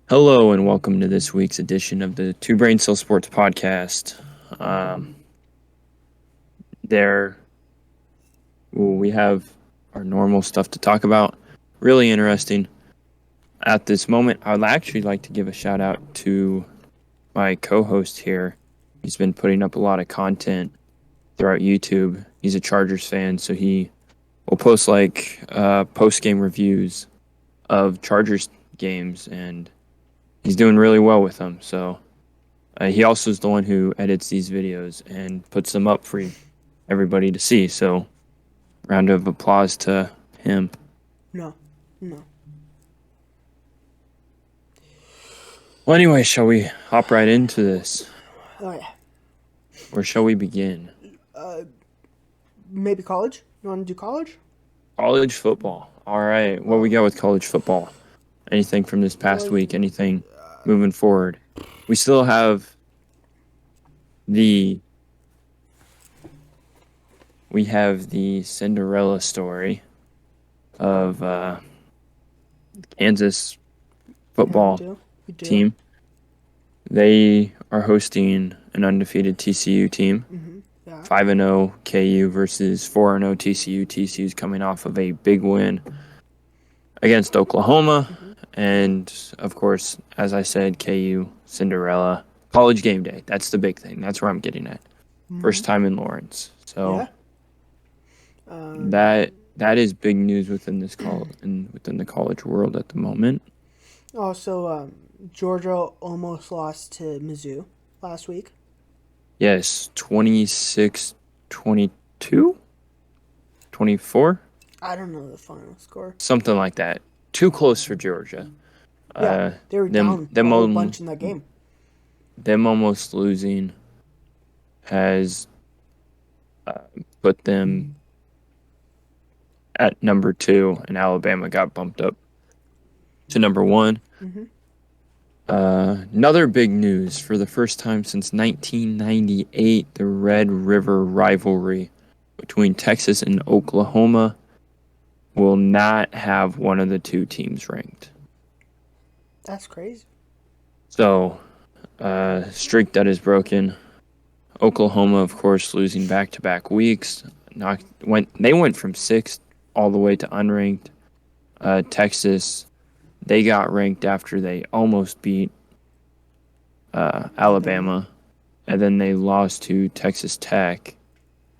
Hello and welcome to this week's edition of the Two Brain Cell Sports Podcast. Um, there, we have our normal stuff to talk about. Really interesting. At this moment, I would actually like to give a shout out to my co-host here. He's been putting up a lot of content throughout YouTube. He's a Chargers fan, so he will post post-game reviews of Chargers games, and he's doing really well with them. So. He also is the one who edits these videos and puts them up for everybody to see. So, round of applause to him. No, no. Well, anyway, shall we hop right into this? Oh yeah. Or shall we begin? Maybe college. You want to do college? College football. All right. What we got with college football? Anything from this past week? Anything moving forward? We still have the Cinderella story of Kansas football We do. team. They are hosting an undefeated TCU team. Yeah. 5-0 KU versus 4-0 TCU. TCU's coming off of a big win against Oklahoma. And, of course, as I said, KU, Cinderella, college game day. That's the big thing. That's where I'm getting at. First time in Lawrence. So that is big news within this within the college world at the moment. Also, Georgia almost lost to Mizzou last week. Yes, 26-22? 24? I don't know the final score. Something like that. Too close for Georgia. Yeah, they were down a whole bunch in that game. Them almost losing has put them at number 2, and Alabama got bumped up to number 1. Another big news: for the first time since 1998, the Red River rivalry between Texas and Oklahoma will not have one of the two teams ranked. That's crazy. So, streak that is broken. Oklahoma, of course, losing back-to-back weeks. They went from 6th all the way to unranked. Texas, they got ranked after they almost beat Alabama, and then they lost to Texas Tech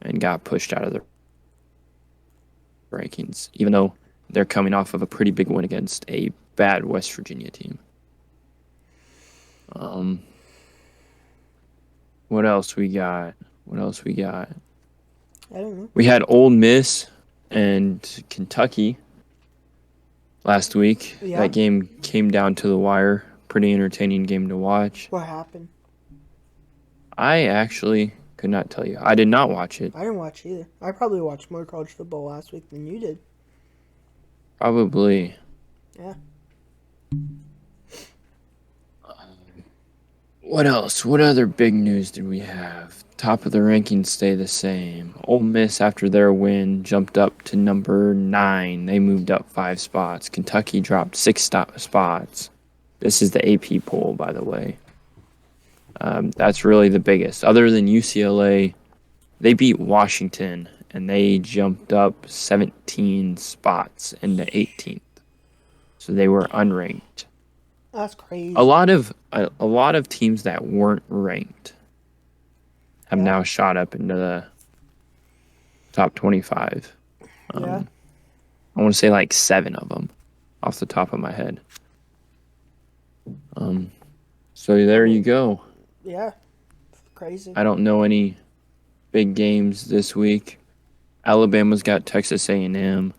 and got pushed out of the rankings, even though they're coming off of a pretty big win against a bad West Virginia team. What else we got? I don't know. We had Ole Miss and Kentucky last week. Yeah. That game came down to the wire. Pretty entertaining game to watch. What happened? I actually could not tell you. I did not watch it. I didn't watch either. I probably watched more college football last week than you did. Probably. Yeah. What else? What other big news did we have? Top of the rankings stay the same. Ole Miss, after their win, jumped up to number 9. They moved up 5 spots. Kentucky dropped 6 spots. This is the AP poll, by the way. That's really the biggest. Other than UCLA, they beat Washington, and they jumped up 17 spots into 18th. So they were unranked. That's crazy. A lot of teams that weren't ranked have now shot up into the top 25. Yeah. I want to say like 7 of them off the top of my head. So there you go. Yeah. Crazy. I don't know any big games this week. Alabama's got Texas A&M.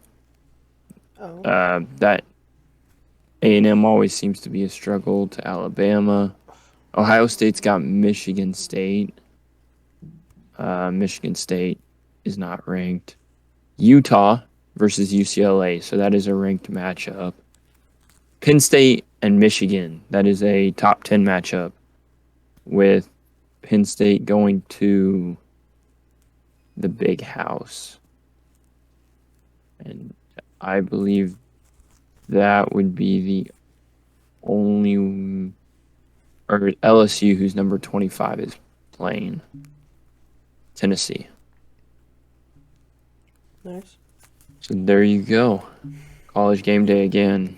That A&M always seems to be a struggle to Alabama. Ohio State's got Michigan State. Michigan State is not ranked. Utah versus UCLA, so that is a ranked matchup. Penn State and Michigan, that is a top 10 matchup, with Penn State going to the Big House. And I believe that would be the only, or LSU, who's number 25, is playing Tennessee. Nice. So there you go. College game day again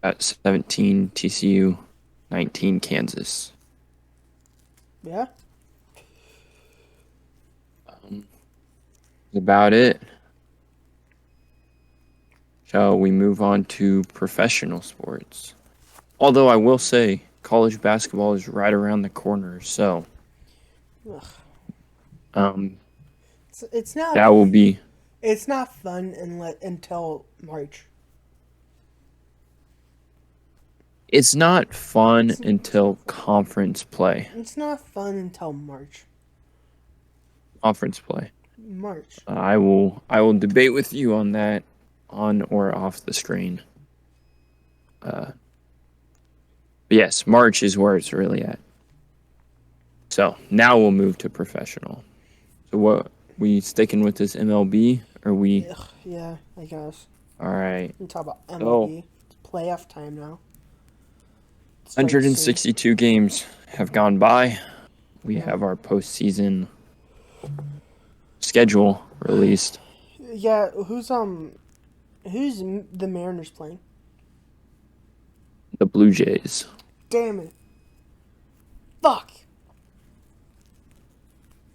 at 17 TCU, 19 Kansas. Yeah. That's about it. Shall we move on to professional sports? Although I will say college basketball is right around the corner, so Ugh. um, It's not. that will be. It's not fun until March. It's not fun until conference play. It's not fun until March. Conference play. March. I will debate with you on that, on or off the screen. But yes, March is where it's really at. So now we'll move to professional. So what, we sticking with this MLB, or we? Ugh, yeah, I guess. All right. We talk about MLB. It's playoff time now. Starts 162 games have gone by. We have our postseason schedule released. soon. Yeah, who's the Mariners playing? The Blue Jays. Damn it. Fuck.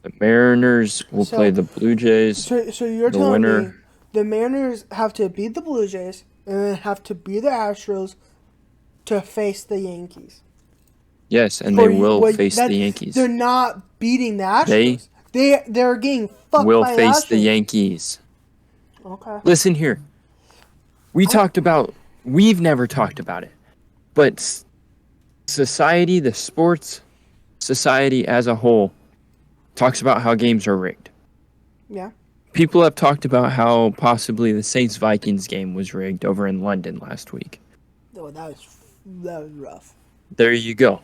The Mariners will play the Blue Jays. So you're The telling me winner. the Mariners have to beat the Blue Jays and then have to beat the Astros to face the Yankees. Yes, and they will Well, face the Yankees. They're not beating the Astros. They're getting fucked Will by face the the Astros. Yankees. Okay. Listen here. We've never talked about it, but society, the sports society as a whole, talks about how games are rigged. Yeah. People have talked about how possibly the Saints-Vikings game was rigged over in London last week. Oh, that was rough. There you go.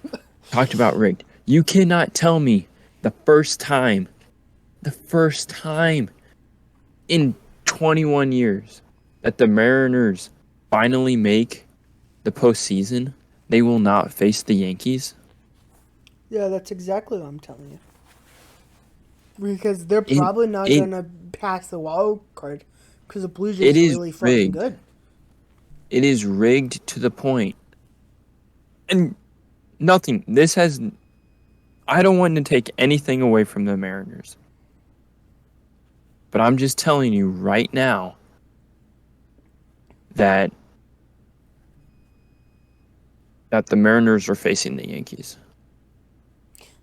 Talked about rigged. You cannot tell me the first time in 21 years that the Mariners finally make the postseason, they will not face the Yankees. Yeah, that's exactly what I'm telling you. Because they're probably not going to pass the wild card because the Blue Jays are really fucking rigged. good. It is rigged to the point. And nothing. I don't want to take anything away from the Mariners. But I'm just telling you right now that the Mariners are facing the Yankees.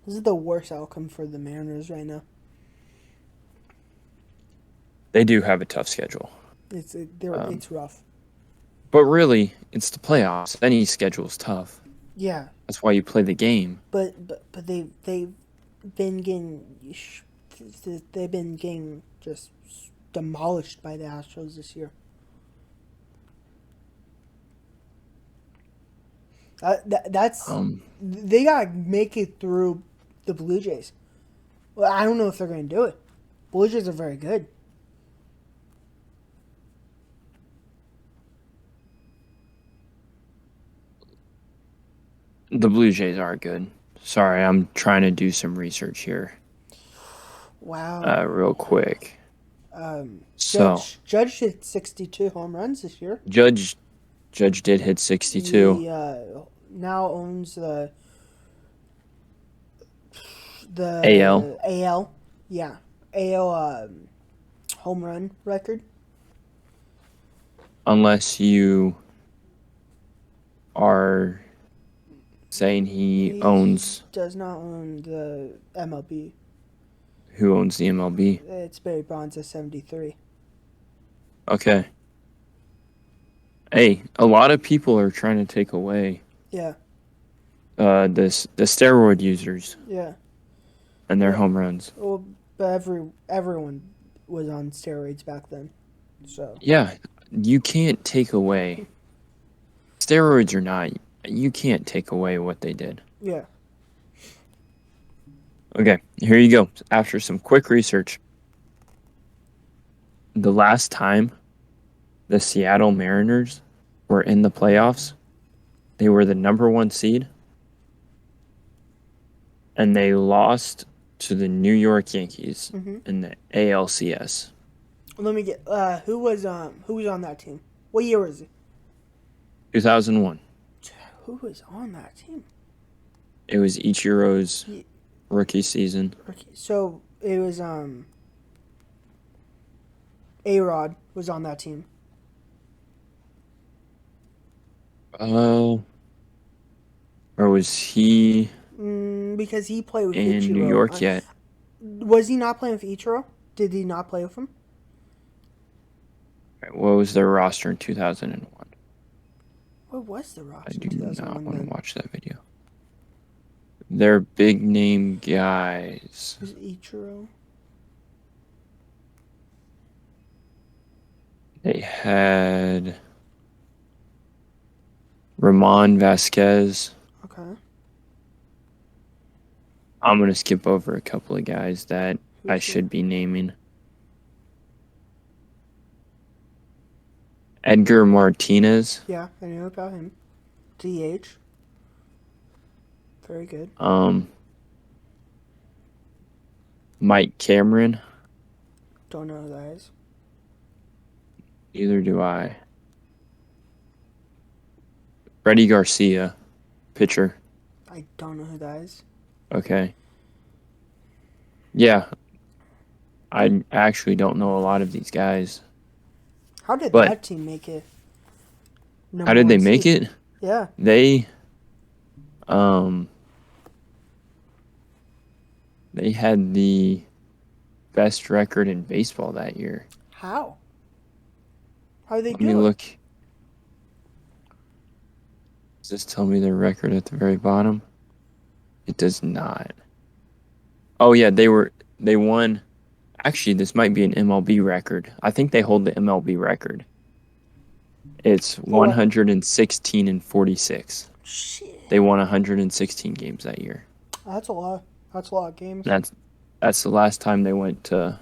This is the worst outcome for the Mariners right now. They do have a tough schedule. It's rough. But really, it's the playoffs. Any schedule's tough. Yeah, That's why you play the game. but they've been getting just demolished by the Astros this year. That's they gotta make it through the Blue Jays. Well, I don't know if they're gonna do it. Blue Jays are very good. The Blue Jays are good. Sorry, I'm trying to do some research here. Wow. Real quick. So Judge hit 62 home runs this year. Judge did hit 62. He now owns the AL. AL, yeah, AL home run record. Unless you are saying he owns. Does not own the MLB. Who owns the MLB? It's Barry Bonds at 73. Okay. Hey, a lot of people are trying to take away Yeah, the steroid users yeah. and their home runs. Well, but everyone was on steroids back then, so Yeah, you can't take away. Steroids or not, you can't take away what they did. yeah. Okay, here you go. After some quick research, the last time the Seattle Mariners were in the playoffs, they were the number 1 seed, and they lost to the New York Yankees in the ALCS. Let me get who was on that team? What year was it? 2001. Who was on that team? It was Ichiro's rookie season. So it was A-Rod was on that team. Oh. Or was he Because he played with in Ichiro. New York yet? Was he not playing with Ichiro? Did he not play with him? What was their roster in 2001? What was the roster? I do not want then? to watch that video. They're big name guys. Was Ichiro? They had Ramon Vasquez. Okay. I'm going to skip over a couple of guys that I should be naming. Edgar Martinez. Yeah, I know about him. DH. Very good. Mike Cameron. Don't know who that is. Neither do I. Freddie Garcia, pitcher. I don't know who that is. Okay. Yeah. I actually don't know a lot of these guys. How did that team make it? How did they make it? Yeah. They had the best record in baseball that year. How? How did they Let do me it? look. Does this tell me their record at the very bottom? It does not. Oh yeah, they won. Actually, this might be an MLB record. I think they hold the MLB record. It's 116 and 46. Shit. They won 116 games that year. That's a lot. That's a lot of games. That's the last time they went to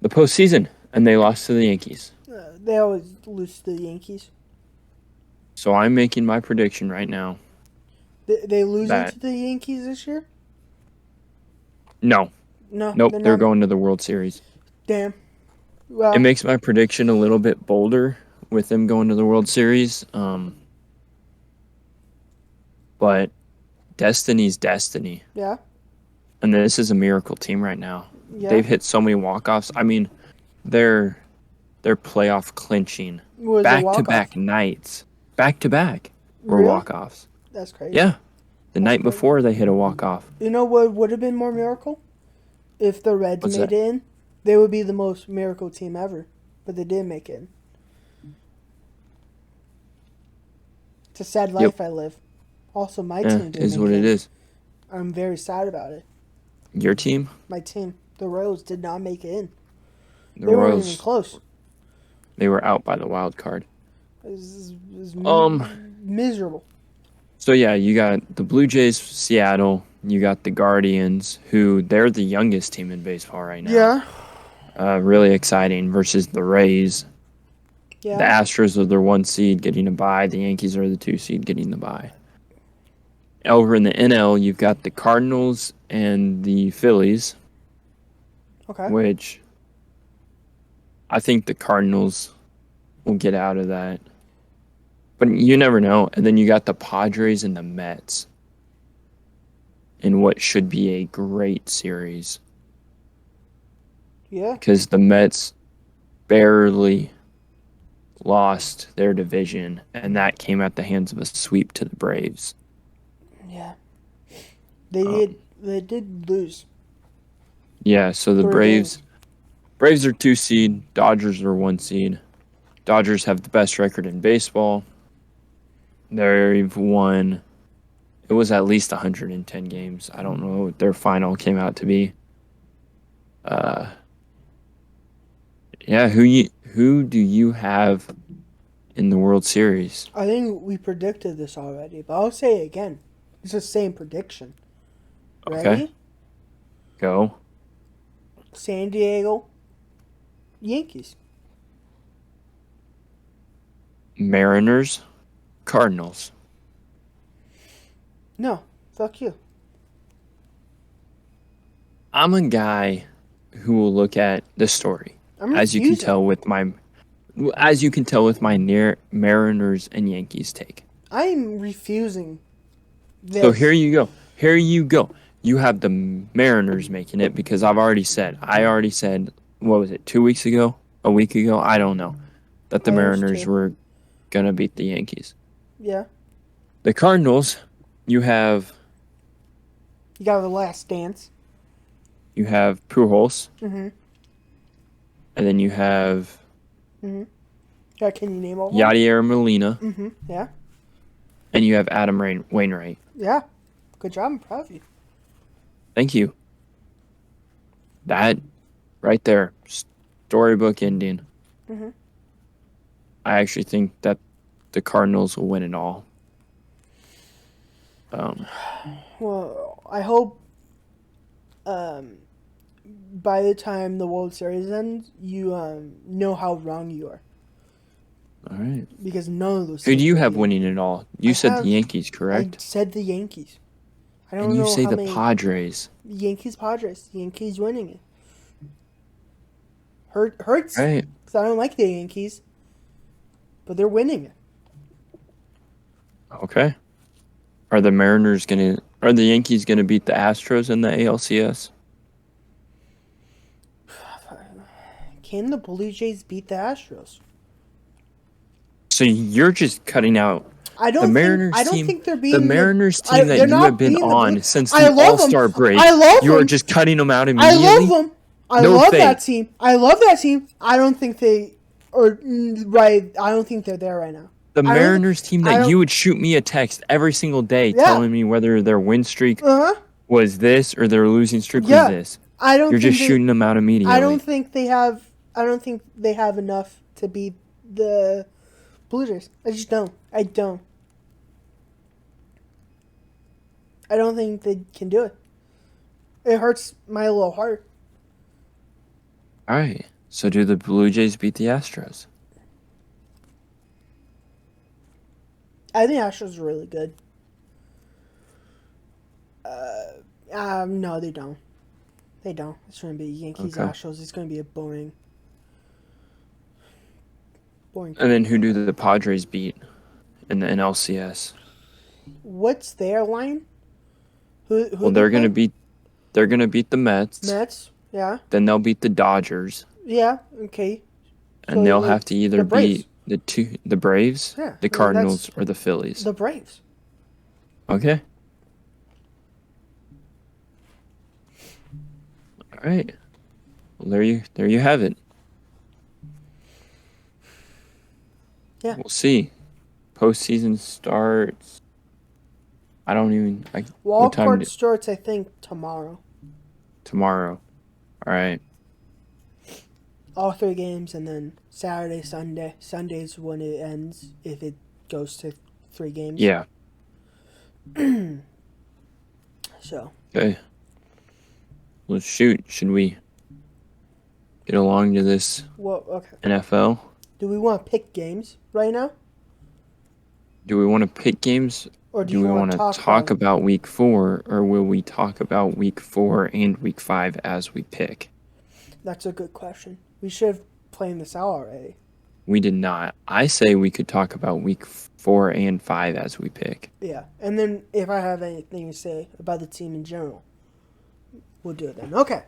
the postseason, and they lost to the Yankees. They always lose to the Yankees. So I'm making my prediction right now. They losing to the Yankees this year? No. Nope, they're going to the World Series. Damn. Well, it makes my prediction a little bit bolder with them going to the World Series. But destiny's destiny. Yeah. And this is a miracle team right now. Yeah. They've hit so many walk-offs. I mean, they're playoff clinching. Back-to-back nights. Back-to-back were walk-offs. That's crazy. Yeah. The night before, they hit a walk-off. You know what would have been more miracle? If the Reds made it in, they would be the most miracle team ever. But they didn't make it in. It's a sad life I live. Also, my team didn't make it. Is what it is. I'm very sad about it. Your team? My team. The Royals did not make it in. They weren't even close. They were out by the wild card. It was miserable. So, yeah, you got the Blue Jays, Seattle. You got the Guardians, who they're the youngest team in baseball right now. Yeah. Really exciting versus the Rays. Yeah. The Astros are their 1 seed getting a bye. The Yankees are the 2 seed getting the bye. Over in the NL, you've got the Cardinals and the Phillies. Okay. Which I think the Cardinals will get out of that. But you never know. And then you got the Padres and the Mets in what should be a great series. Yeah. Because the Mets barely lost their division, and that came at the hands of a sweep to the Braves. Yeah. They did lose. Yeah, so the Braves are 2 seed, Dodgers are 1 seed. Dodgers have the best record in baseball. They've won, it was at least 110 games. I don't know what their final came out to be. Yeah, who do you have in the World Series? I think we predicted this already, but I'll say it again. It's the same prediction. Ready? Okay. Go. San Diego Yankees. Mariners. Cardinals. No, fuck you. I'm a guy who will look at the story, as you can tell with my Mariners and Yankees take. I'm refusing this. So here you go. Here you go. You have the Mariners making it because I already said, what was it, 2 weeks ago? A week ago? I don't know. That the Mariners were going to beat the Yankees. Yeah. The Cardinals, you have... You got The Last Dance. You have Pujols. Mm-hmm. And then you have... Mm-hmm. Yeah, can you name all of them? Yadier Molina. Mm-hmm. Yeah. And you have Adam Wainwright. Yeah. Good job. I'm proud of you. Thank you. That right there, storybook ending. Mm-hmm. I actually think that the Cardinals will win it all. Well, I hope by the time the World Series ends, you know how wrong you are. All right. Because none of those. Who do you have winning it all? You said the Yankees, correct? I said the Yankees. I don't and you know say how the many... Padres. Yankees. Yankees winning it. Hurts. Right. Because I don't like the Yankees. But they're winning it. Okay. Are the Yankees gonna beat the Astros in the ALCS? Can the Blue Jays beat the Astros? So you're just cutting out I don't think they're being the Mariners team that you have been on since the All-Star break. I love them. You are just cutting them out immediately. I love them. I love that team. I love that team. I don't think I don't think they're there right now. The Mariners team that you would shoot me a text every single day telling me whether their win streak was this or their losing streak was this. You're just shooting them out immediately. I don't think they have enough to beat the Blue Jays. I just don't. I don't think they can do it. It hurts my little heart. All right. So do the Blue Jays beat the Astros? I think Astros are really good. No, they don't. They don't. It's going to be Yankees Astros. It's going to be a boring. And then who do the Padres beat in the NLCS? What's their line? Who well, they're going to beat the Mets. Mets, yeah. Then they'll beat the Dodgers. Yeah, okay. And so they'll have to either beat the Braves, the Cardinals, or the Phillies. The Braves. Okay. All right. Well, there you have it. Yeah. We'll see. Postseason starts. I don't even. Wild card starts, I think, tomorrow. Tomorrow. All right. All 3 games, and then Saturday, Sunday. Sunday's when it ends, if it goes to 3 games. Yeah. So. Okay. Well, shoot. Should we get along to this NFL? Do we want to pick games right now? Do we want to pick games? Or do we want to talk about week 4, or will we talk about week 4 and week 5 as we pick? That's a good question. We should have planned this out already. We did not. I say we could talk about week 4 and 5 as we pick. Yeah, and then if I have anything to say about the team in general, we'll do it then. Okay.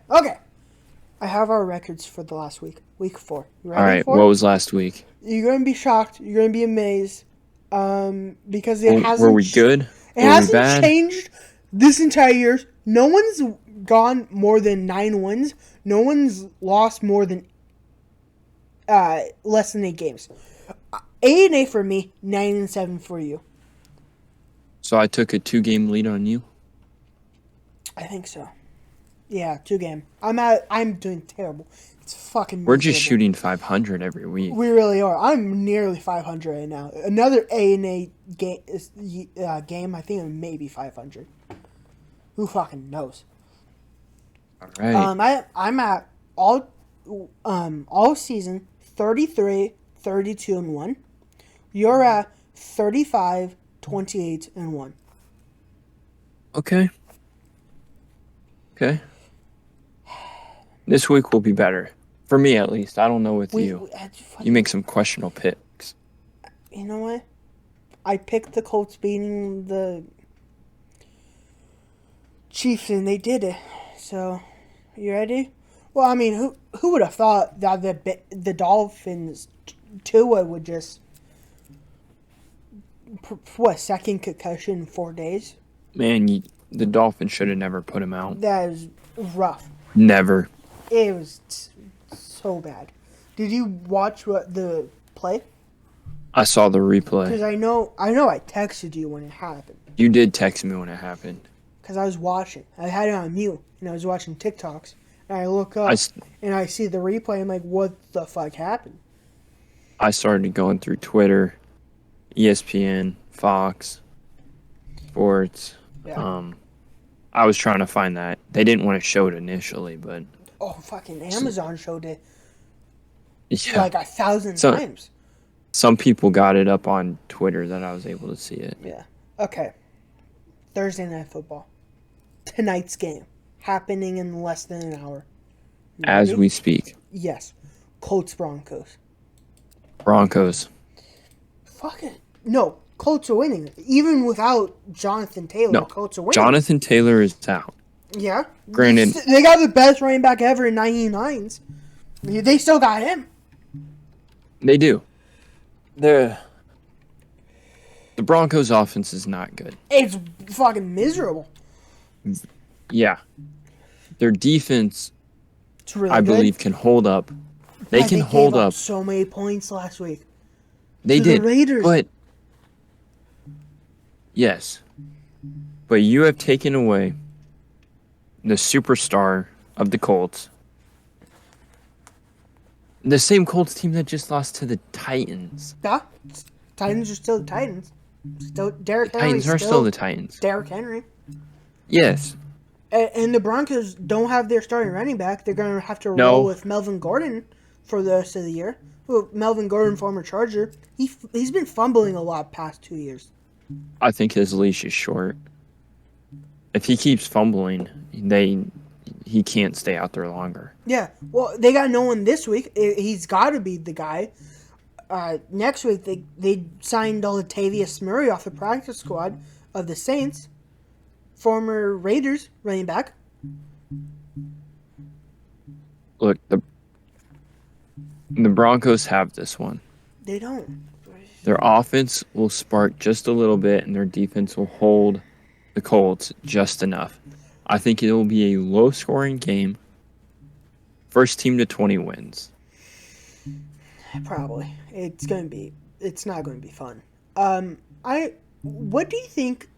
I have our records for the last week. Week 4. You ready? All right, what was last week? You're going to be shocked. You're going to be amazed. Because it hasn't... Were we good? It hasn't changed this entire year. No one's gone more than 9 wins. No one's lost more than less than 8 games. 8-8 for me, 9-7 for you. So I took a 2-game lead on you? I think so. Yeah, 2-game. I'm doing terrible. It's fucking We're just shooting 500 every week. We really are. I'm nearly 500 right now. Another A&A game, I think maybe 500. Who fucking knows? All right. I'm at all season 33, 32 and 1. You're at 35, 28, and 1. Okay. This week will be better. For me, at least. I don't know with you. You make some questionable picks. You know what? I picked the Colts beating the Chiefs, and they did it. So, you ready? Well, I mean, who would have thought that the Dolphins Tua would just second concussion in 4 days? Man, the Dolphins should have never put him out. That is rough. Never. It was so bad. Did you watch the play? I saw the replay. Because I know I texted you when it happened. You did text me when it happened. Because I was watching. I had it on mute, and I was watching TikToks. And I look up, and I see the replay. I'm like, what the fuck happened? I started going through Twitter, ESPN, Fox, Sports. Yeah. I was trying to find that. They didn't want to show it initially, but... Oh, fucking Amazon showed it yeah. 1,000 times. Some people got it up on Twitter that I was able to see it. Yeah. Okay. Thursday Night Football. Tonight's game. Happening in less than an hour. As we speak. Yes. Colts Broncos. Broncos. Fuck it. No. Colts are winning. Even without Jonathan Taylor, No. Colts are winning. Jonathan Taylor is out. Yeah. Granted. They got the best running back ever in 99s. They still got him. They do. The Broncos offense is not good. It's fucking miserable. Yeah. Their defense, It's really I good. believe, can hold up. They God, can they hold gave up. So many points last week. They to the did. Raiders. But yes. But you have taken away the superstar of the Colts. The same Colts team that just lost to the Titans. Yeah. Titans are still the Titans. Still Derrick Henry. Titans are still the Titans. Derrick Henry. Yes. And the Broncos don't have their starting running back. They're going to have to No. roll with Melvin Gordon for the rest of the year. Well, Melvin Gordon, former Charger, he's been fumbling a lot past 2 years. I think his leash is short. If he keeps fumbling, he can't stay out there longer. Yeah, well, they got no one this week. He's got to be the guy. Next week, they signed Latavius Murray off the practice squad of the Saints, former Raiders running back. Look, the Broncos have this one. They don't. Their offense will spark just a little bit, and their defense will hold the Colts just enough. I think it will be a low-scoring game. First team to 20 wins. Probably. It's not going to be fun. What do you think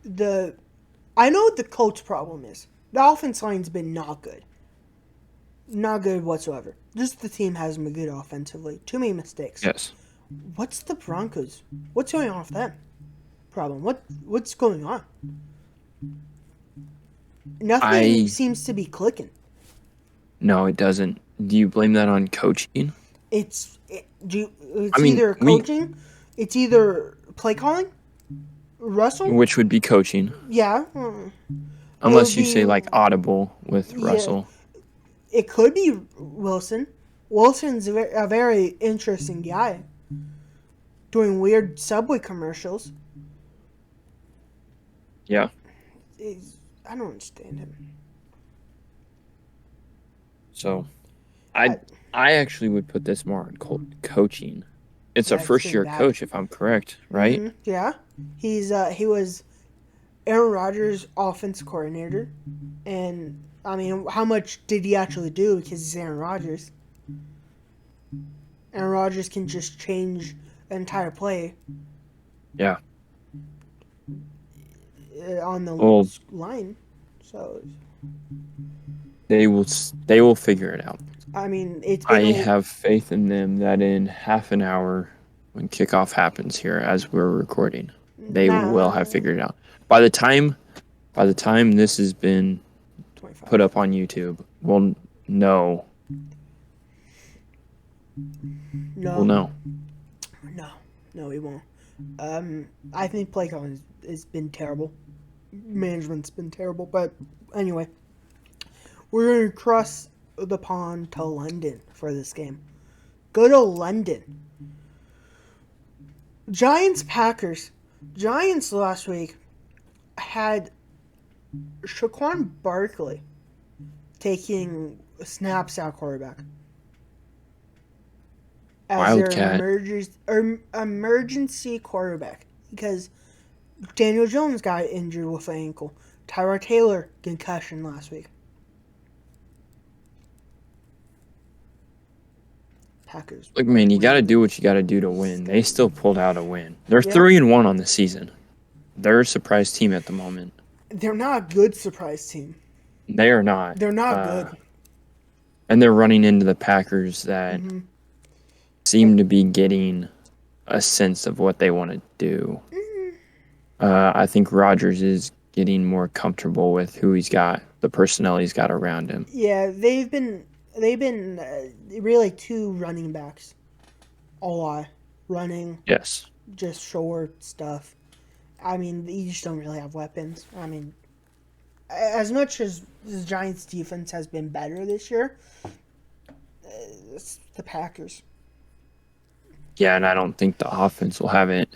I know what the Colts' problem is. The offense line's been not good. Not good whatsoever. Just the team hasn't been good offensively. Too many mistakes. Yes. What's the Broncos? What's going on with them? Problem. What's going on? Nothing seems to be clicking. No, it doesn't. Do you blame that on coaching? It's either coaching, it's either play calling, Russell, which would be coaching. Yeah. Unless you say like audible with Russell. It could be Wilson. Wilson's a very interesting guy. Doing weird Subway commercials. Yeah. I don't understand him. So, I actually would put this more on coaching. It's a first-year coach, if I'm correct, right? Mm-hmm. Yeah. He was Aaron Rodgers' offense coordinator, and I mean, how much did he actually do? Because he's Aaron Rodgers. Aaron Rodgers can just change the entire play. Yeah. On the line, so they will figure it out. I mean, I have faith in them that in half an hour, when kickoff happens here as we're recording, they will have figured it out. By the time this has been 25. Put up on YouTube, we'll know. No. We'll know. No, we won't. I think play calling has been terrible. Management's been terrible. But anyway, we're going to cross the pond to London for this game. Go to London. Giants Packers. Giants last week had Shaquan Barkley taking snaps out quarterback as their Wildcat. emergency quarterback because Daniel Jones got injured with an ankle. Tyrod Taylor concussion last week. Packers. Look, man, you got to do what you got to do to win. They still pulled out a win. They're Yeah. 3-1 on the season. They're a surprise team at the moment. They're not a good surprise team. They are not. They're not good. And they're running into the Packers that seem to be getting a sense of what they want to do. I think Rodgers is getting more comfortable with who he's got, the personnel he's got around him. Yeah, they've been really two running backs. A lot running, Yes. just short stuff. I mean, you just don't really have weapons. I mean, as much as the Giants' defense has been better this year, it's the Packers. Yeah, and I don't think the offense will have it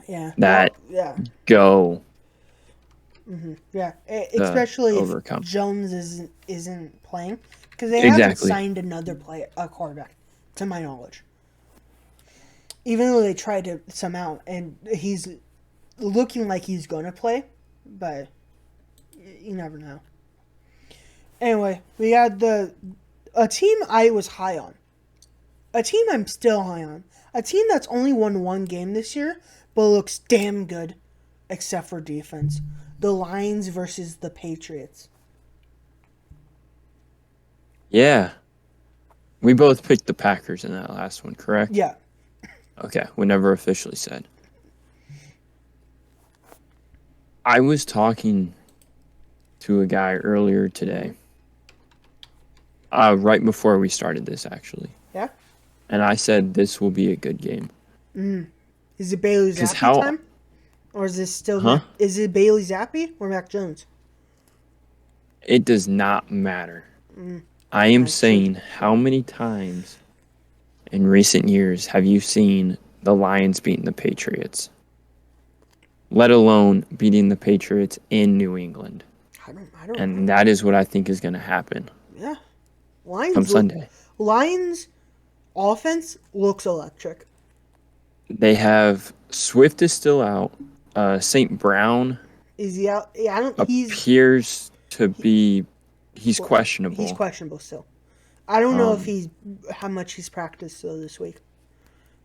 Yeah. That- Well, go. yeah. Especially overcome. if Jones isn't playing, because they haven't Exactly. signed another quarterback, to my knowledge. Even though they tried to somehow, and he's looking like he's going to play, but you never know. Anyway, we had a team I was high on. A team I'm still high on. A team that's only won one game this year, but looks damn good, except for defense. The Lions versus the Patriots. Yeah. We both picked the Packers in that last one, correct? Yeah. Okay, we never officially said. I was talking to a guy earlier today, right before we started this, actually. Yeah? And I said this will be a good game. Is it Bailey 'Cause Zappi how- time? Or is this still Huh? Is it Bailey Zappi or Mac Jones? It does not matter. I am That's saying, how many times in recent years have you seen the Lions beating the Patriots? Let alone beating the Patriots in New England. I don't know. And that is what I think is going to happen Yeah. Lions come Sunday. Lions offense looks electric. They have Swift is still out. St. Brown Is he out? Yeah, I don't. appears to be. He's questionable. He's questionable still. I don't know if how much he's practiced though this week.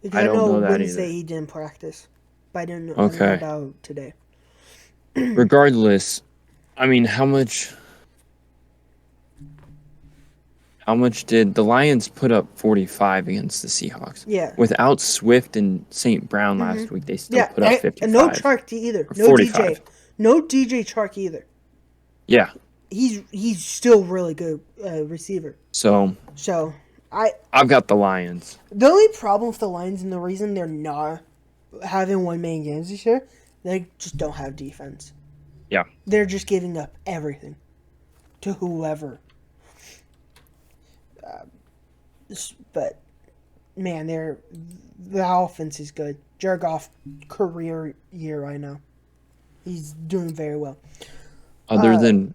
Because I don't know that Wednesday either. he didn't practice, but I don't know Okay. about today. Regardless, I mean, how much did the Lions put up 45 against the Seahawks? Yeah. Without Swift and St. Brown last week, they still put up 55. And no Chark either. Or No 45. DJ. No DJ Chark either. Yeah. He's still really good receiver. So So I've got the Lions. the only problem with the Lions and the reason they're not having one main games this year, they just don't have defense. Yeah. They're just giving up everything to whoever. But man, the offense is good. Jared Goff career year right now. He's doing very well. Other than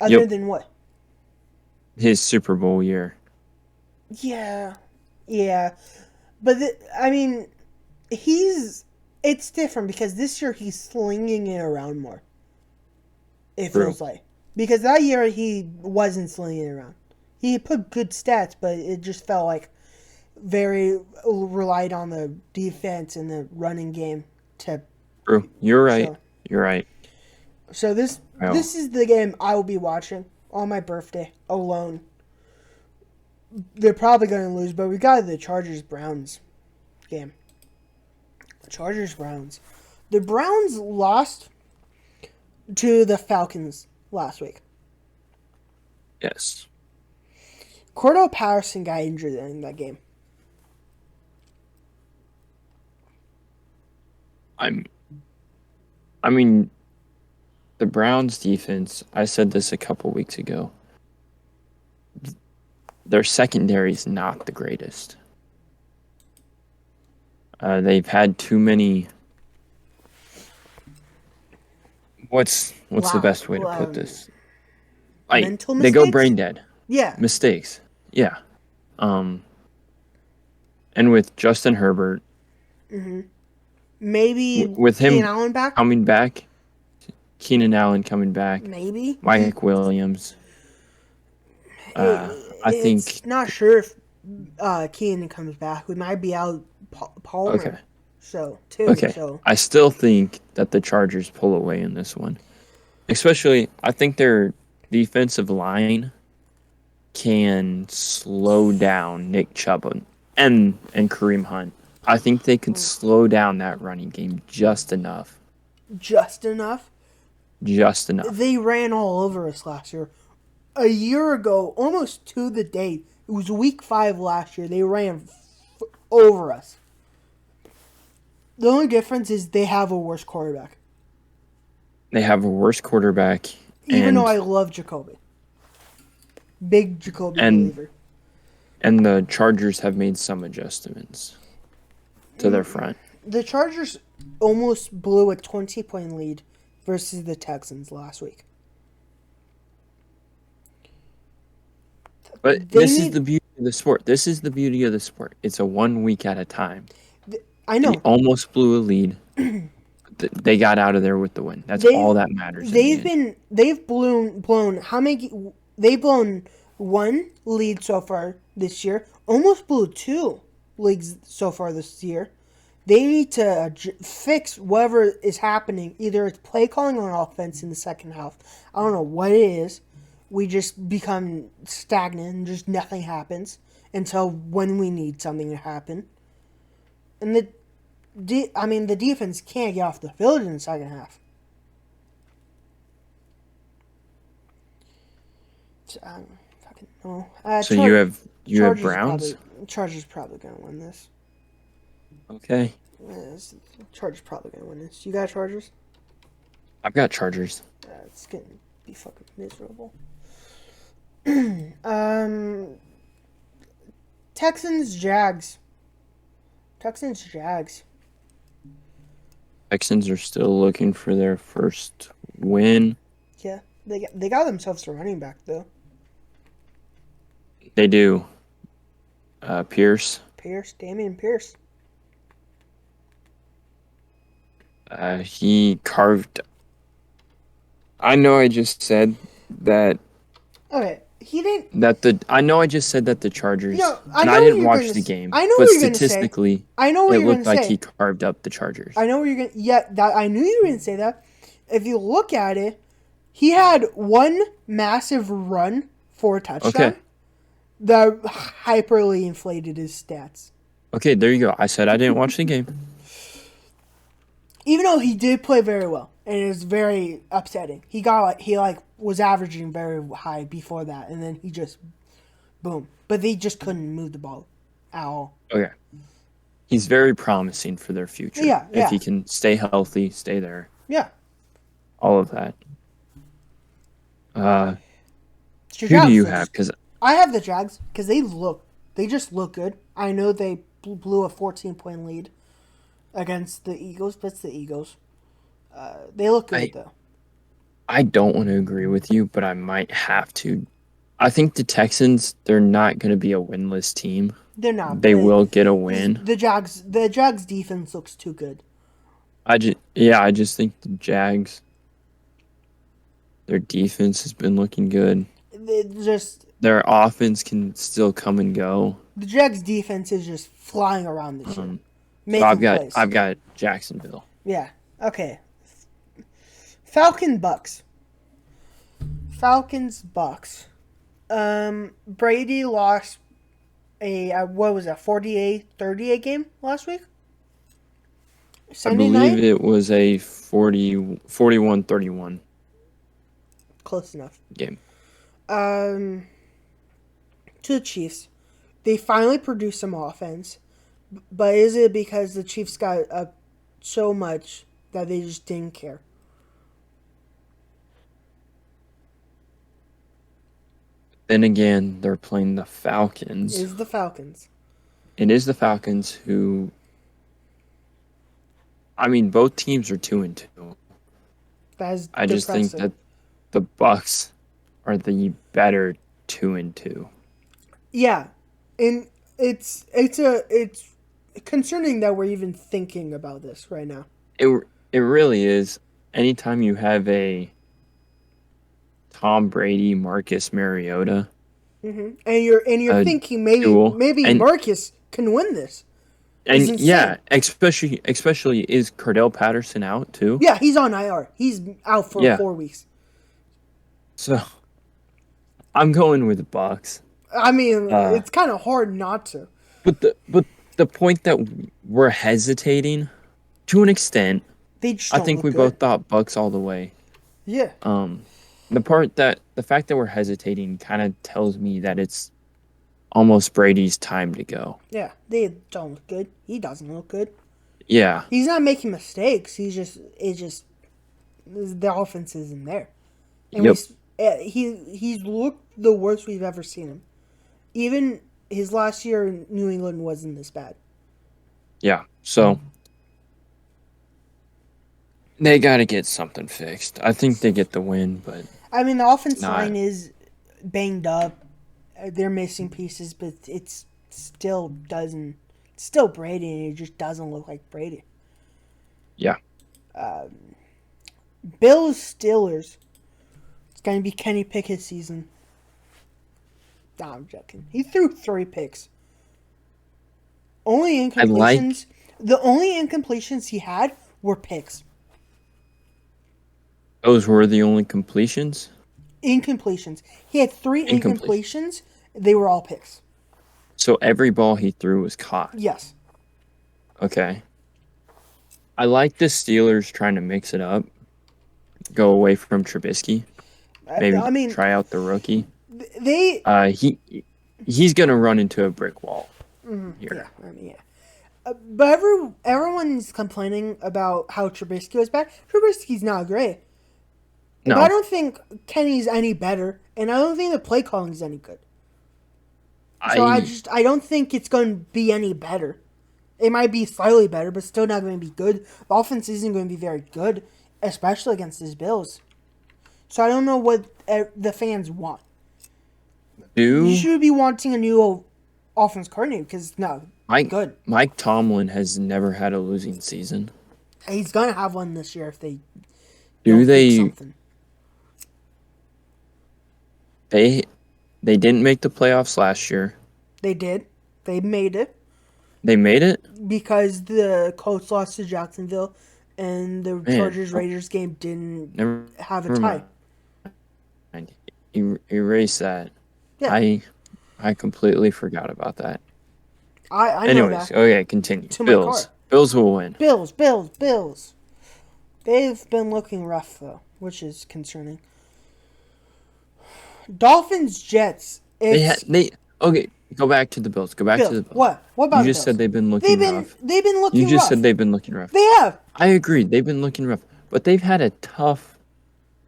Other than what? his Super Bowl year. Yeah, but I mean, it's different because this year he's slinging it around more. It True. feels like because that year he wasn't slinging it around. He put good stats, but it just felt like very relied on the defense and the running game to. True. You're right. So- You're right. So this is the game I will be watching on my birthday alone. They're probably going to lose, but we got the Chargers-Browns game. Chargers-Browns. The Browns lost to the Falcons last week. Yes. Cordell Patterson got injured in that game. I'm. I mean, the Browns defense. I said this a couple weeks ago. Their secondary is not the greatest. They've had too many. What's the best way to put this? Like mental they go mistakes? brain dead. Yeah. Mistakes. Yeah. And with Justin Herbert, Maybe with him Keenan Allen back? coming back, Keenan Allen coming back, Maybe. Mike Williams. I think. It's not sure if Keenan comes back. We might be out Palmer. Okay. So, too. Okay. So. I still think that the Chargers pull away in this one. Especially, I think their defensive line can slow down Nick Chubb and Kareem Hunt. I think they could slow down that running game just enough. Just enough? Just enough. They ran all over us last year. A year ago, almost to the date, it was week 5 last year, they ran over us. The only difference is they have a worse quarterback. They have a worse quarterback. Even though I love Jacoby. Big Jacoby believer. And the Chargers have made some adjustments to their front. The Chargers almost blew a 20-point lead versus the Texans last week. But this is the beauty of the sport. This is the beauty of the sport. It's a 1 week at a time. I know. They almost blew a lead. They got out of there with the win. That's all that matters. They've blown how many? They've blown 1 lead so far this year. Almost blew 2 leagues so far this year. They need to fix whatever is happening. Either it's play calling on offense in the second half. I don't know what it is. We just become stagnant and just nothing happens until when we need something to happen. And the defense can't get off the field in the second half. So, I don't fucking know. So you have Browns? Chargers probably going to win this. Okay. Chargers probably going to win this. You got Chargers? I've got Chargers. It's going to be fucking miserable. Texans, Jags. Texans are still looking for their first win. Yeah, they got themselves a running back though. They do. Pierce. Damian Pierce. He carved. I know I just said that. Okay, he didn't. I know I just said that the Chargers. No, I didn't watch the game. I know but what you're going to say. Statistically, I know what it you're going looked to say. like he carved up the Chargers. I know what you're going. Yeah, I knew you were going to say that. If you look at it, he had 1 massive run for a touchdown. Okay. That hyperly inflated his stats. Okay, there you go. I said I didn't watch the game. Even though he did play very well, and it was very upsetting. He was averaging very high before that, and then he just boom. But they just couldn't move the ball at all. Okay. He's very promising for their future. Yeah. If he can stay healthy, stay there. Yeah. All of that. Who do you have? Because I have the Jags because they just look good. I know they blew a 14-point lead against the Eagles, but it's the Eagles. They look good though. I don't want to agree with you, but I might have to. I think the Texans, they're not going to be a winless team. They're not. They will get a win. The Jags defense looks too good. I just think the Jags, their defense has been looking good. Their offense can still come and go. The Jags defense is just flying around this year. So I've got Jacksonville. Yeah. Okay. Falcons Bucks. Brady lost a 48-38 game last week? Sunday night? It was a 41-31. Close enough. Game. To the Chiefs. They finally produced some offense. But is it because the Chiefs got so much that they just didn't care. Then again, they're playing the Falcons. Is the Falcons. It is the Falcons who. I mean, both teams are 2-2. That is I just think depressing. that the Bucks are the better 2-2. Yeah, and it's concerning that we're even thinking about this right now. It really is. Anytime you have a Tom Brady, Marcus Mariota, And you're a thinking duel, maybe and Marcus can win this. and It's insane. yeah, especially is Cordell Patterson out too? Yeah, he's on IR. He's out for Yeah. 4 weeks. So I'm going with the Bucks. I mean, it's kind of hard not to. But the point that we're hesitating to an extent, They just I don't think look we good. both thought Bucks all the way. Yeah. The fact that we're hesitating kind of tells me that it's almost Brady's time to go. Yeah, they don't look good. He doesn't look good. Yeah. He's not making mistakes. The offense isn't there. And Yep. he's looked the worst we've ever seen him. Even his last year in New England wasn't this bad. Yeah. So they got to get something fixed. I think they get the win, but I mean, the offense Not- line is banged up. They're missing pieces, but it's still doesn't. It's still Brady, and it just doesn't look like Brady. yeah. Bills Steelers. It's going to be Kenny Pickett's season. Nah, I'm joking. He threw 3 picks. Only incompletions. The only incompletions he had were picks. Those were the only completions. Incompletions. He had 3 incompletions. They were all picks. So every ball he threw was caught. Yes. Okay. I like the Steelers trying to mix it up. Go away from Trubisky. Maybe I mean, try out the rookie. they. He's gonna run into a brick wall here. Yeah, I mean, yeah. But everyone's complaining about how Trubisky was bad. Trubisky's not great. No, But I don't think Kenny's any better, and I don't think the play calling is any good. So I don't think it's going to be any better. It might be slightly better, but still not going to be good. The offense isn't going to be very good, especially against these Bills. So I don't know what the fans want. You should be wanting a new offense coordinator because good. Mike Tomlin has never had a losing season. He's going to have one this year if they Do don't they? fix something. They didn't make the playoffs last year. They did. They made it They made it. because the Colts lost to Jacksonville, and the Chargers Raiders game didn't Never have a never tie. mind. Erase that. Yeah. I completely forgot about that. I know Anyways, that. okay, continue. To my Bills. car. Bills will win. Bills. They've been looking rough though, which is concerning. Dolphins, Jets. They okay. Go back to the Bills. Go back to the Bills. What? What about You the just Bills? said they've been looking rough. They've been looking You just rough. said they've been looking rough. They have. I agree. They've been looking rough, but they've had a tough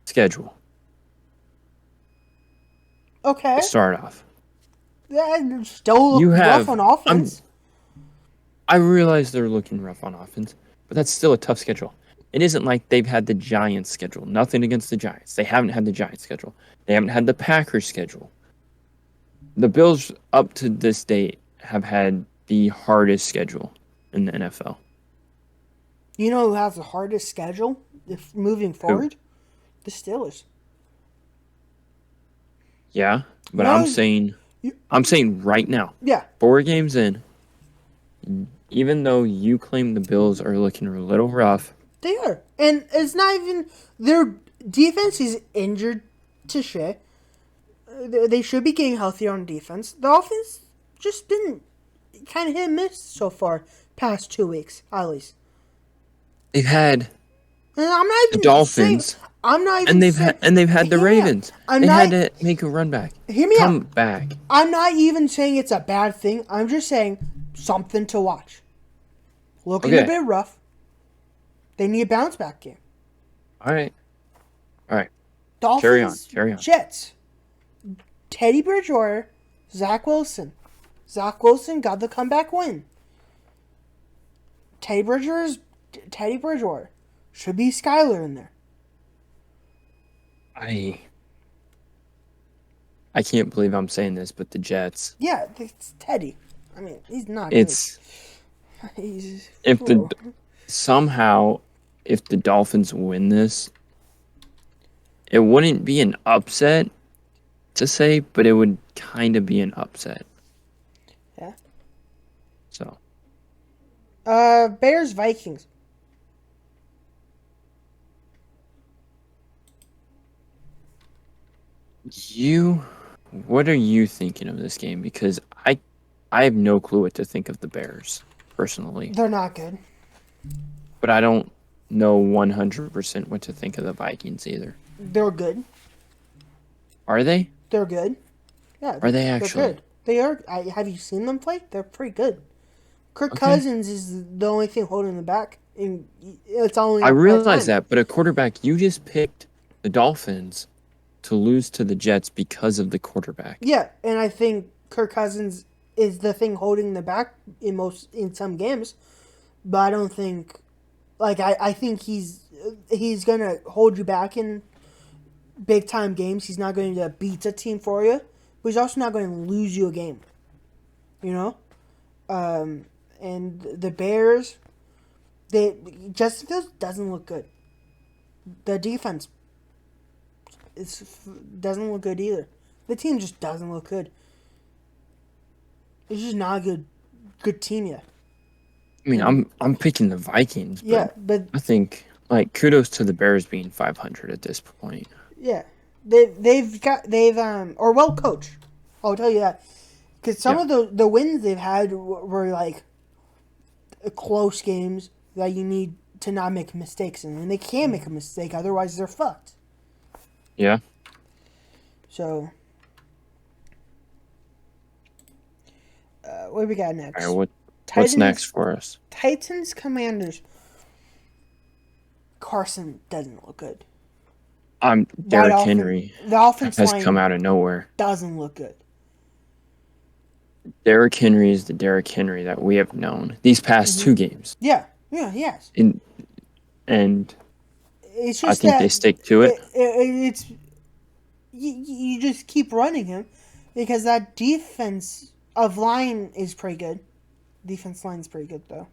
schedule Okay. to start off. They're still You rough have- on offense. I realize they're looking rough on offense, but that's still a tough schedule. It isn't like they've had the Giants schedule. Nothing against the Giants. They haven't had the Giants schedule. They haven't had the Packers schedule. The Bills, up to this date, have had the hardest schedule in the NFL. You know who has the hardest schedule if moving forward? The Steelers. Yeah, but No, I'm saying right now, Yeah. 4 games in, even though you claim the Bills are looking a little rough, They are. And it's not even... Their defense is injured to shit. They should be getting healthier on defense. The offense just been kind of hit and miss so far. Past 2 weeks, at least. they've had And I'm not even the Dolphins, saying... I'm not even and they've saying, had the Hear me out. Ravens. I'm They not- had to make a run back. Hear me Come out. back. I'm not even saying it's a bad thing. I'm just saying something to watch. Looking a Okay. bit rough. They need a bounce back game. All right. Dolphins, Carry on. Jets. Teddy Bridgewater, Zach Wilson. Zach Wilson got the comeback win. Teddy Bridgewater. Should be Skyler in there. I can't believe I'm saying this, but the Jets. Yeah, it's Teddy. I mean, he's not It's good. He's if the Dolphins win this, it wouldn't be an upset to say, but it would kind of be an upset. Yeah. So. Bears Vikings. What are you thinking of this game? Because I have no clue what to think of the Bears personally, They're not good. but I don't know 100% what to think of the Vikings either. They're good. Are they? They're good. Yeah. Are they They're actually? good. They are. Have you seen them play? They're pretty good. Kirk Okay. Cousins is the only thing holding them back. And it's only. I realize that, but a quarterback, you just picked the Dolphins to lose to the Jets because of the quarterback. Yeah, and I think Kirk Cousins is the thing holding them back in some games, but I don't think. Like I think he's gonna hold you back in big time games. He's not going to beat a team for you, but he's also not going to lose you a game. You know, and the Bears, Justin Fields doesn't look good. The defense doesn't look good either. The team just doesn't look good. It's just not a good team yet. I mean, I'm picking the Vikings, but Yeah, but I think kudos to the Bears being 500 at this point. yeah, they've or well coached. I'll tell you that, because some of the wins they've had were like close games that you need to not make mistakes in, and they can't make a mistake, otherwise they're fucked. Yeah. So, what do we got next? All right, what's next for us? Titans, Commanders. Carson doesn't look good. Derrick Henry The offense has line come out of nowhere. doesn't look good. Derrick Henry is the Derrick Henry that we have known these past two games. Yeah, yes. And It's I just think that they stick to it. It's you just keep running him because that defense of line is pretty good. Defense line is pretty good though.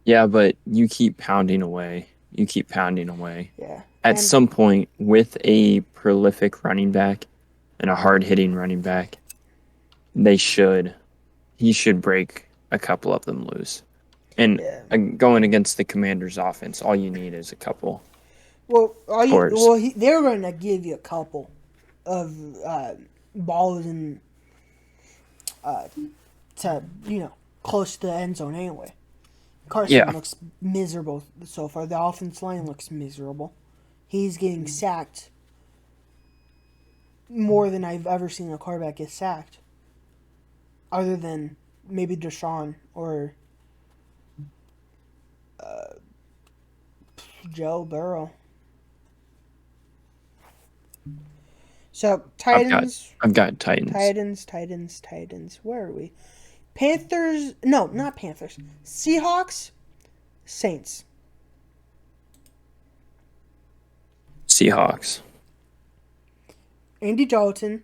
Yeah, but you keep pounding away. Yeah. At some point, with a prolific running back and a hard-hitting running back, he should break a couple of them loose. And going against the Commanders' offense, all you need is a couple. Well, scores. they're going to give you a couple of balls and to close to the end zone anyway. Carson looks miserable so far. The offense line looks miserable. He's getting sacked more than I've ever seen a quarterback get sacked. Other than maybe Deshaun or Joe Burrow. So, Titans. I've got Titans. Titans. Where are we? Panthers. No, not Panthers. Seahawks. Saints. Seahawks. Andy Dalton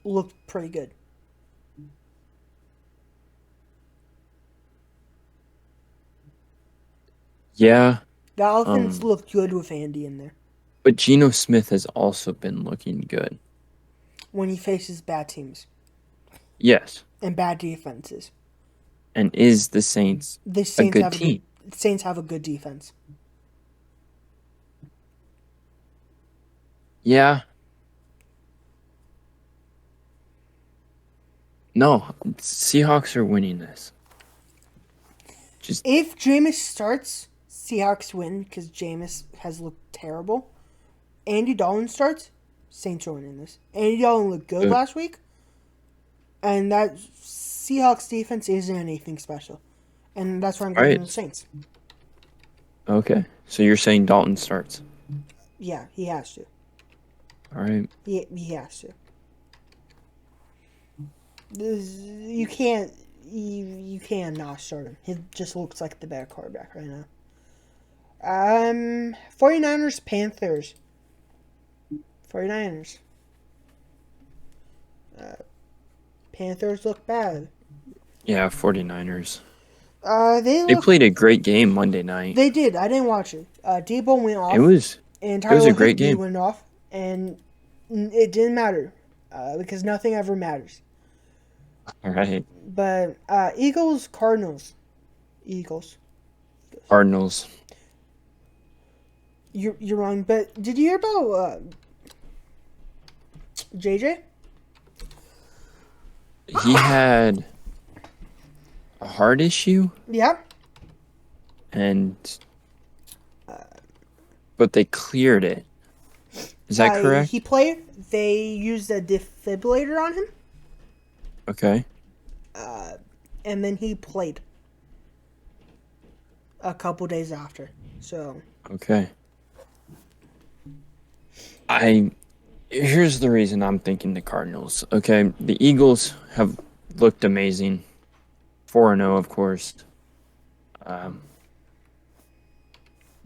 looked pretty good. Yeah. The offense looked good with Andy in there. But Geno Smith has also been looking good. When he faces bad teams. Yes. And bad defenses. And is the Saints a good team? The Saints have a good defense. Yeah. No, Seahawks are winning this. If Jameis starts, Seahawks win because Jameis has looked terrible. Andy Dalton starts, Saints are winning this. Andy Dalton looked good last week, and that Seahawks defense isn't anything special, and that's why I'm going to the Saints. Okay. So you're saying Dalton starts. Yeah, he has to. All right. He has to. You can't you can't not start him. He just looks like the better quarterback right now. 49ers Panthers. 49ers. Panthers look bad. Yeah, 49ers. They They look. played a great game Monday night. They did. I didn't watch it. Debo went off. It was And it was Tyler a great Higbee game. went off, and it didn't matter because nothing ever matters. All right. But Eagles Cardinals. Eagles. Cardinals. You're wrong. But did you hear about JJ? He had a heart issue, Yeah. and but they cleared it. Is that correct? He played. They used a defibrillator on him, Okay. and then he played a couple days after. So Okay. Here's the reason I'm thinking the Cardinals. Okay, the Eagles have looked amazing. 4-0, of course.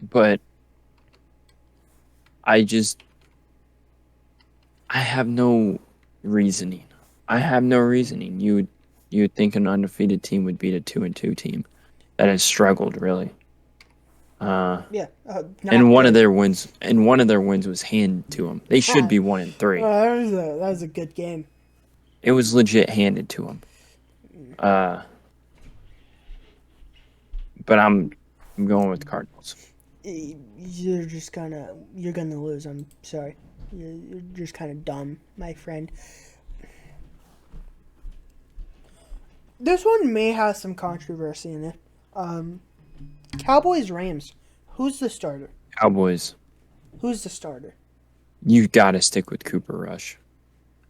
But I have no reasoning. You would think an undefeated team would beat a 2-2 team that has struggled really. yeah, And one of their wins was handed to them. They should be 1-3. that was a good game. It was legit handed to them. But I'm going with the Cardinals. You're gonna lose. I'm sorry. You're just kind of dumb, my friend. This one may have some controversy in it. Cowboys Rams. Who's the starter? Cowboys. Who's the starter? You got to stick with Cooper Rush.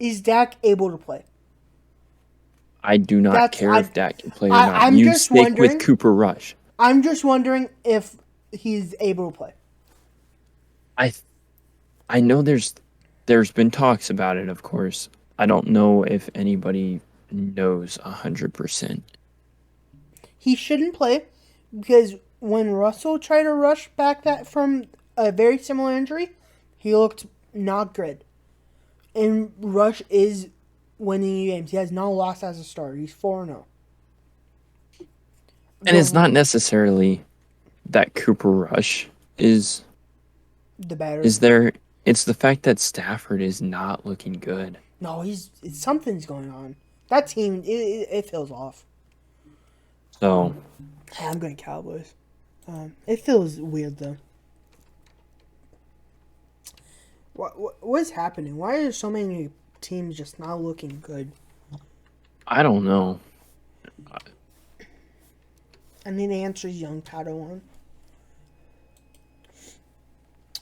Is Dak able to play? I do not That's- care I- if Dak can play or I- not. I'm You just stick wondering- with Cooper Rush. I'm just wondering if he's able to play. I know there's been talks about it, of course. I don't know if anybody knows 100%. He shouldn't play because when Russell tried to rush back that from a very similar injury, he looked not good. And Rush is winning games. He has not lost as a starter. He's 4-0. And it's not necessarily that Cooper Rush is the better. there. It's the fact that Stafford is not looking good. No, something's going on. That team, it feels off. So I'm going Cowboys. It feels weird though. What's happening? Why are so many teams just not looking good? I don't know. I need to answer young Padawan.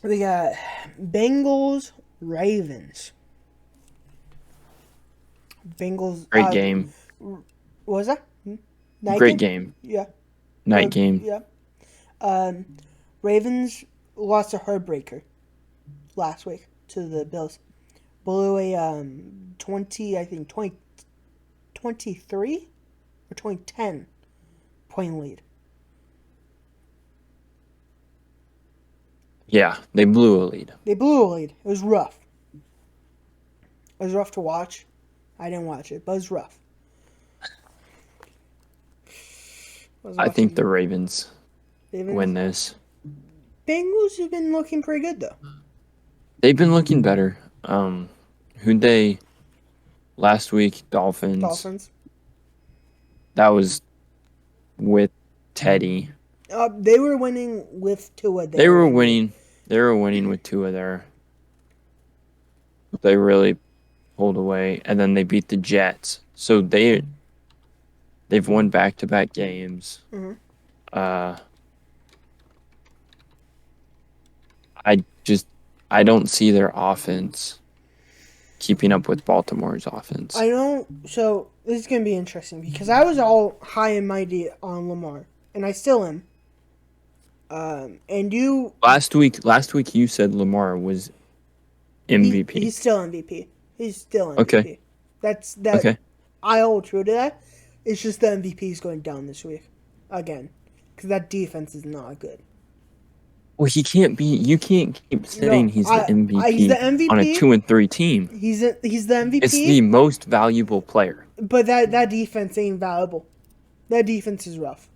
We got Bengals, Ravens. Bengals. Great game. What was that? Night Great game. Yeah. Night game. Yeah. Ravens lost a heartbreaker last week to the Bills. Blew a 23 or 2010 point lead. Yeah, they blew a lead. They blew a lead. It was rough. It was rough to watch. I didn't watch it, but it was rough. I think the Ravens win this. Bengals have been looking pretty good though. They've been looking better. Who'd they last week? Dolphins. That was with Teddy. They were winning with Tua. They were winning. They were winning with Tua there. They really pulled away, and then they beat the Jets. So they've won back-to-back games. Mhm. I don't see their offense keeping up with Baltimore's offense. I don't. So this is gonna be interesting because I was all high and mighty on Lamar, and I still am. And you, Last week you said Lamar was MVP. he's still MVP. He's still MVP. Okay. That. Okay. I hold true to that. It's just the MVP is going down this week, again, because that defense is not good. Well, he can't be. You can't keep saying he's the MVP he's the MVP on a 2-3 team. He's the MVP. It's the most valuable player. But that defense ain't valuable. That defense is rough.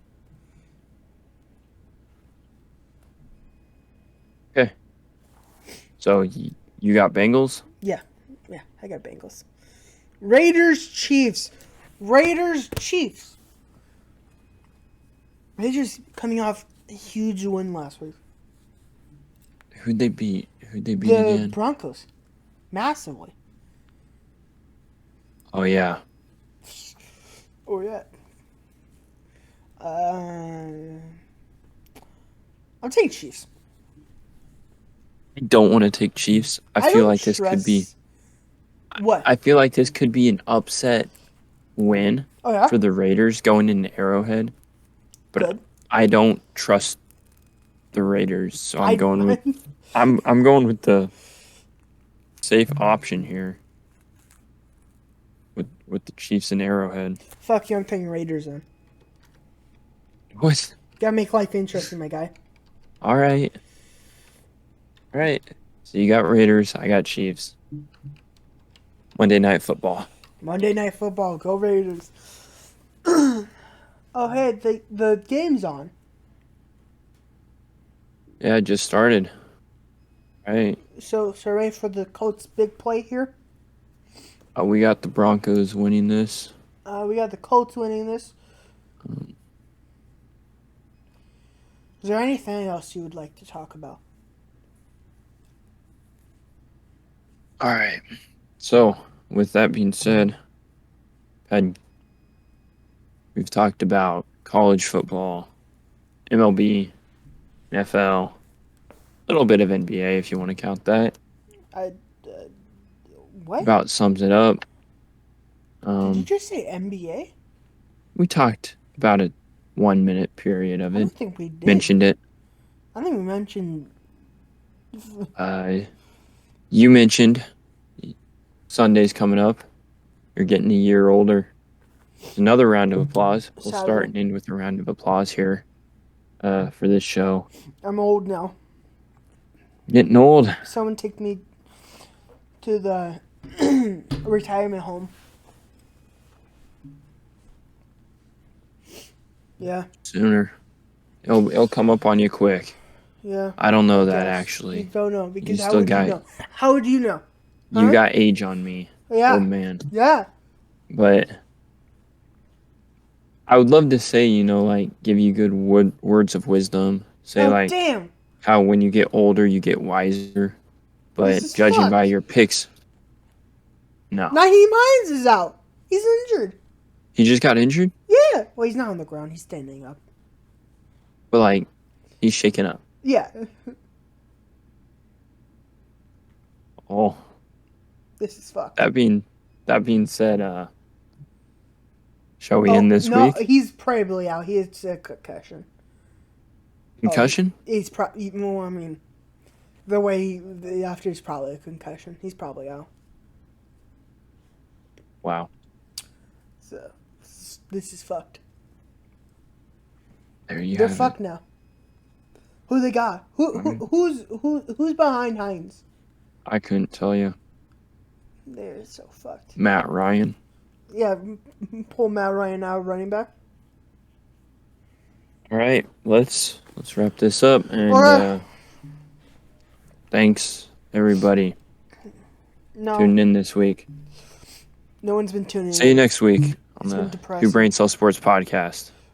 Okay. So you got Bengals? Yeah, I got Bengals. Raiders, Chiefs. Raiders coming off a huge win last week. Who'd they beat? The Again? Broncos. Massively. Oh, yeah. Oh, yeah. I'm taking Chiefs. I don't want to take Chiefs. I feel like this could be... What? I feel like this could be an upset win for the Raiders going into Arrowhead. But Good. I don't trust the Raiders, so I'm going with the safe option here. With the Chiefs and Arrowhead. Fuck you, I'm taking Raiders then. What? Gotta make life interesting, my guy. All right. So you got Raiders, I got Chiefs. Monday Night Football. Go Raiders. Oh, hey, the game's on. Yeah, it just started. Right. So ready for the Colts' big play here? We got the Broncos winning this. We got the Colts winning this. Is there anything else you would like to talk about? All right. So, with that being said, we've talked about college football, MLB, NFL, a little bit of NBA if you want to count that. What? About sums it up. Did you just say NBA? We talked about a 1 minute period of I it. don't think we did. Mentioned it. I think we mentioned. You mentioned Sunday's coming up. You're getting a year older. Another round of applause. We'll start and end with a round of applause here for this show. I'm old now. Getting old. Someone take me to the retirement home. Yeah. Sooner. It'll come up on you quick. Yeah. I don't know that actually. You don't know because You how still would got- you know? How would you know? Huh? You got age on me, Yeah. old man. Yeah. But I would love to say, give you good words of wisdom. Say damn. how when you get older you get wiser. But This is judging fucked. by your picks, no. Naheem Hines is out. He's injured. He just got injured, Yeah. Well, he's not on the ground. He's standing up. but he's shaking up. Yeah. Oh, This is fucked. that being said, shall we end this no, week? he's probably out. He has a concussion. Concussion? He's probably. Well, I mean, the way after he's probably a concussion. He's probably out. Wow. So this is fucked. There you They're have fucked it. now. Who they got? Who's behind Hines? I couldn't tell you. They're so fucked. Matt Ryan. Yeah, pull Matt Ryan out of running back. All right, let's wrap this up and Alright. thanks everybody No, tuning in this week. no one's been tuning in. See you next week on It's been the depressing. Two Brain Cell Sports Podcast.